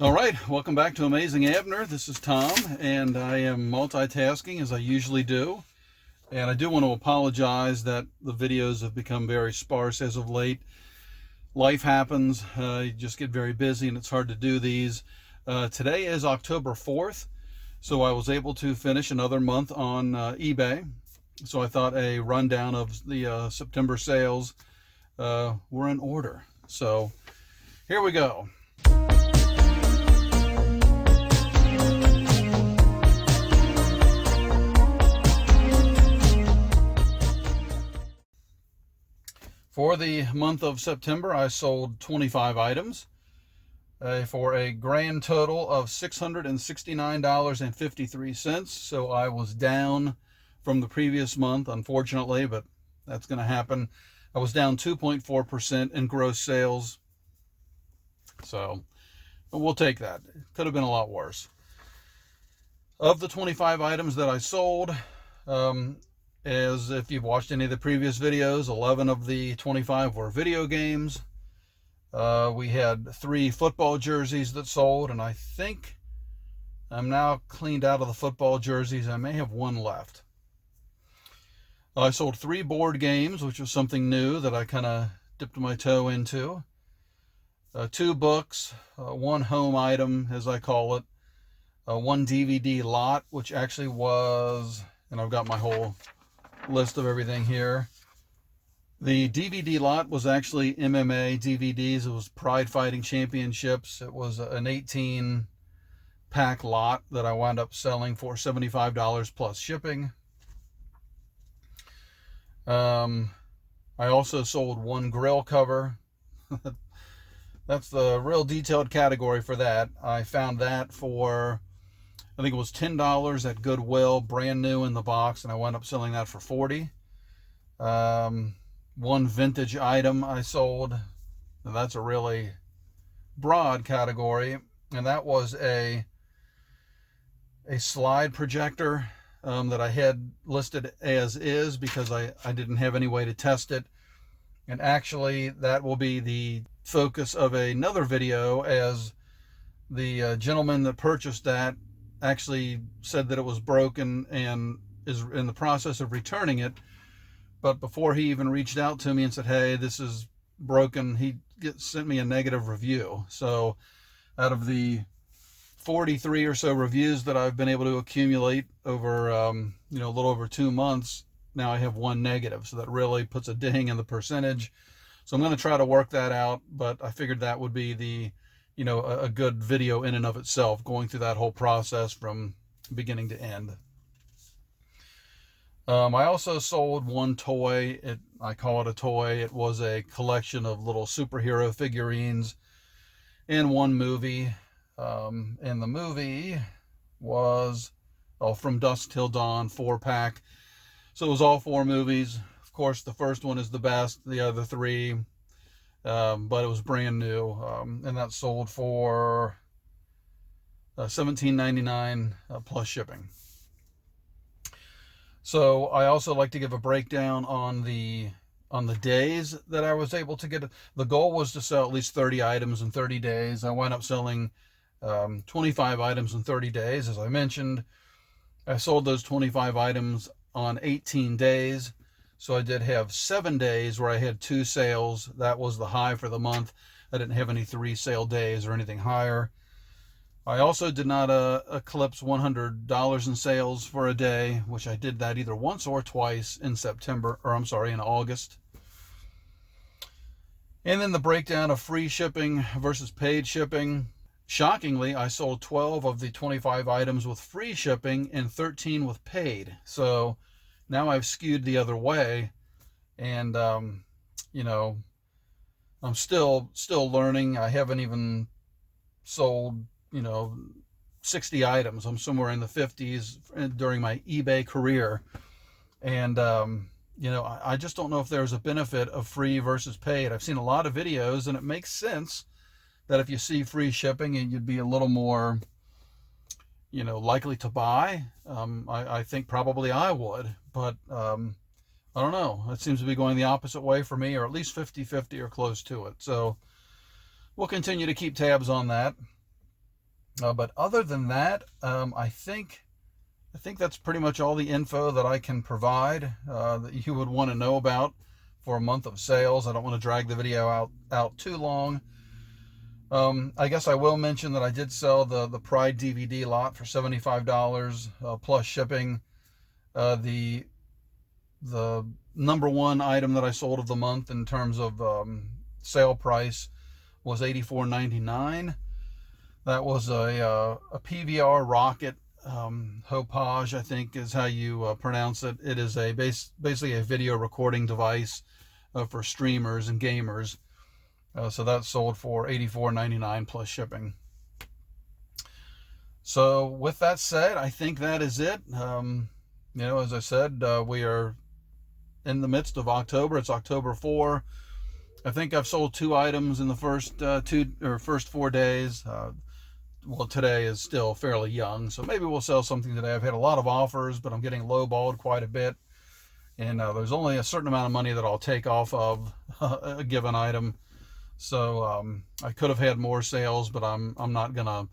All right, welcome back to Amazing Abner. This is Tom, and I am multitasking as I usually do. And I do want to apologize that the videos have become very sparse as of late. Life happens, you just get very busy and it's hard to do these. Today is October 4th, so I was able to finish another month on eBay. So I thought a rundown of the September sales were in order. So here we go. For the month of September, I sold 25 items for a grand total of $669.53. So I was down from the previous month, unfortunately, but that's going to happen. I was down 2.4% in gross sales. So we'll take that. It could have been a lot worse. Of the 25 items that I sold, as if you've watched any of the previous videos, 11 of the 25 were video games. We had 3 football jerseys that sold, and I think I'm now cleaned out of the football jerseys. I may have 1 left. I sold 3 board games, which was something new that I kind of dipped my toe into. 2 books, 1 home item, as I call it, 1 DVD lot, which actually was, and I've got my whole list of everything here. The DVD lot was actually MMA DVDs. It was Pride Fighting Championships. It was an 18-pack lot that I wound up selling for $75 plus shipping. I also sold 1 grill cover. That's the real detailed category for that. I found that for, I think it was $10 at Goodwill, brand new in the box, and I wound up selling that for $40. 1 vintage item I sold. Now that's a really broad category, and that was a slide projector that I had listed as is because I didn't have any way to test it. And actually, that will be the focus of another video, as the gentleman that purchased that actually said that it was broken and is in the process of returning it. But before he even reached out to me and said, hey, this is broken, he sent me a negative review. So out of the 43 or so reviews that I've been able to accumulate over a little over 2 months, now I have 1 negative. So that really puts a ding in the percentage. So I'm going to try to work that out, but I figured that would be the a good video in and of itself, going through that whole process from beginning to end. I also sold 1 toy. I call it a toy. It was a collection of little superhero figurines and 1 movie. And the movie was From Dusk Till Dawn 4-pack. So it was all 4 movies. Of course, the first one is the best. The other 3, but it was brand new, and that sold for $17.99 plus shipping. So I also like to give a breakdown on the days that I was able to get. The goal was to sell at least 30 items in 30 days. I wound up selling 25 items in 30 days. As I mentioned, I sold those 25 items on 18 days. So I did have 7 days where I had 2 sales. That was the high for the month. I didn't have any 3 sale days or anything higher. I also did not eclipse $100 in sales for a day, which I did that either once or twice in in August. And then the breakdown of free shipping versus paid shipping. Shockingly, I sold 12 of the 25 items with free shipping and 13 with paid. So now I've skewed the other way, and I'm still learning. I haven't even sold 60 items. I'm somewhere in the 50s during my eBay career, and I just don't know if there's a benefit of free versus paid. I've seen a lot of videos, and it makes sense that if you see free shipping, and you'd be a little more likely to buy. I think probably I would, but I don't know. It seems to be going the opposite way for me, or at least 50-50 or close to it. So we'll continue to keep tabs on that. But other than that, I think that's pretty much all the info that I can provide that you would want to know about for a month of sales. I don't want to drag the video out too long. I guess I will mention that I did sell the Pride DVD lot for $75 plus shipping. The number one item that I sold of the month in terms of sale price was $84.99. That was a PVR rocket Hopage, I think is how you pronounce it. It is basically a video recording device for streamers and gamers. So that sold for $84.99 plus shipping. So with that said, I think that is it. As I said, we are in the midst of October. It's October 4. I think I've sold 2 items in the first 4 days. Well, today is still fairly young, so maybe we'll sell something today. I've had a lot of offers, but I'm getting lowballed quite a bit. And there's only a certain amount of money that I'll take off of a given item. So I could have had more sales, but I'm not gonna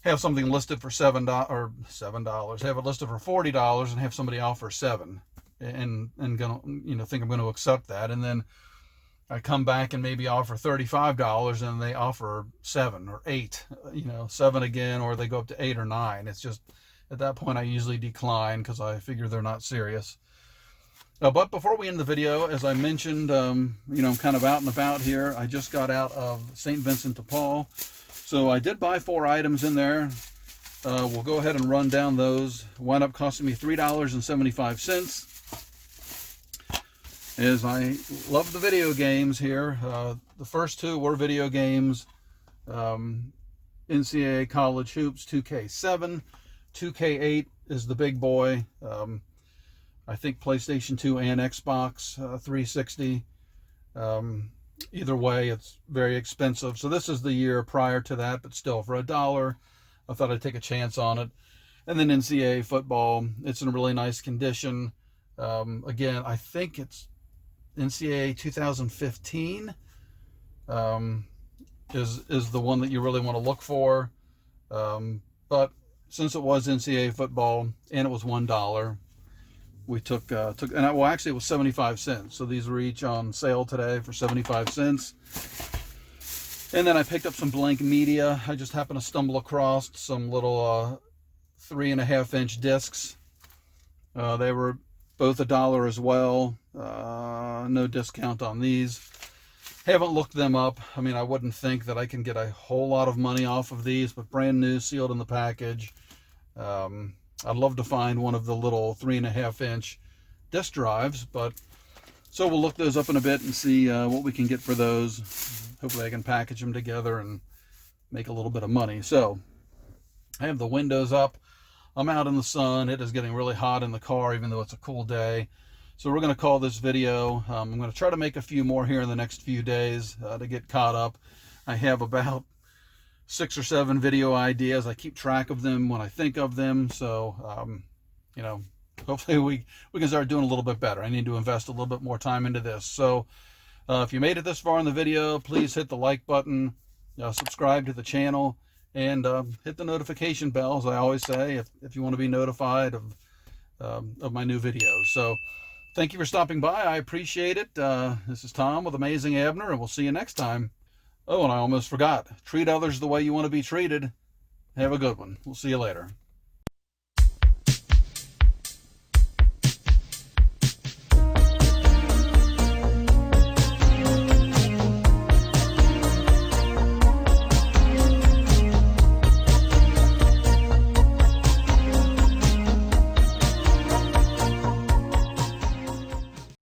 have something listed for $7 have it listed for $40 and have somebody offer $7 and gonna think I'm going to accept that, and then I come back and maybe offer $35 and they offer $7 or $8, 7 again, or they go up to 8 or 9. It's just at that point I usually decline because I figure they're not serious. But before we end the video, as I mentioned, I'm kind of out and about here. I just got out of St. Vincent de Paul. So I did buy 4 items in there. We'll go ahead and run down those. Wound up costing me $3.75. As I love the video games here. The first 2 were video games. NCAA College Hoops 2K7. 2K8 is the big boy. I think PlayStation 2 and Xbox 360. Either way, it's very expensive. So this is the year prior to that, but still, for $1, I thought I'd take a chance on it. And then NCAA football, it's in really nice condition. Again, I think it's NCAA 2015 is the one that you really want to look for. But since it was NCAA football and it was $1, we took actually it was 75 cents. So these were each on sale today for 75 cents. And then I picked up some blank media. I just happened to stumble across some little 3.5-inch discs. They were both $1 as well. No discount on these. Haven't looked them up. I mean, I wouldn't think that I can get a whole lot of money off of these, but brand new, sealed in the package. I'd love to find one of the little 3.5-inch disc drives, but so we'll look those up in a bit and see what we can get for those. Hopefully I can package them together and make a little bit of money. So I have the windows up. I'm out in the sun. It is getting really hot in the car, even though it's a cool day. So we're going to call this video. I'm going to try to make a few more here in the next few days to get caught up. I have about 6 or 7 video ideas. I keep track of them when I think of them. So, hopefully we can start doing a little bit better. I need to invest a little bit more time into this. So if you made it this far in the video, please hit the like button, subscribe to the channel, and hit the notification bell, as I always say, if you want to be notified of my new videos. So thank you for stopping by. I appreciate it. This is Tom with Amazing Abner, and we'll see you next time. Oh, and I almost forgot. Treat others the way you want to be treated. Have a good one. We'll see you later.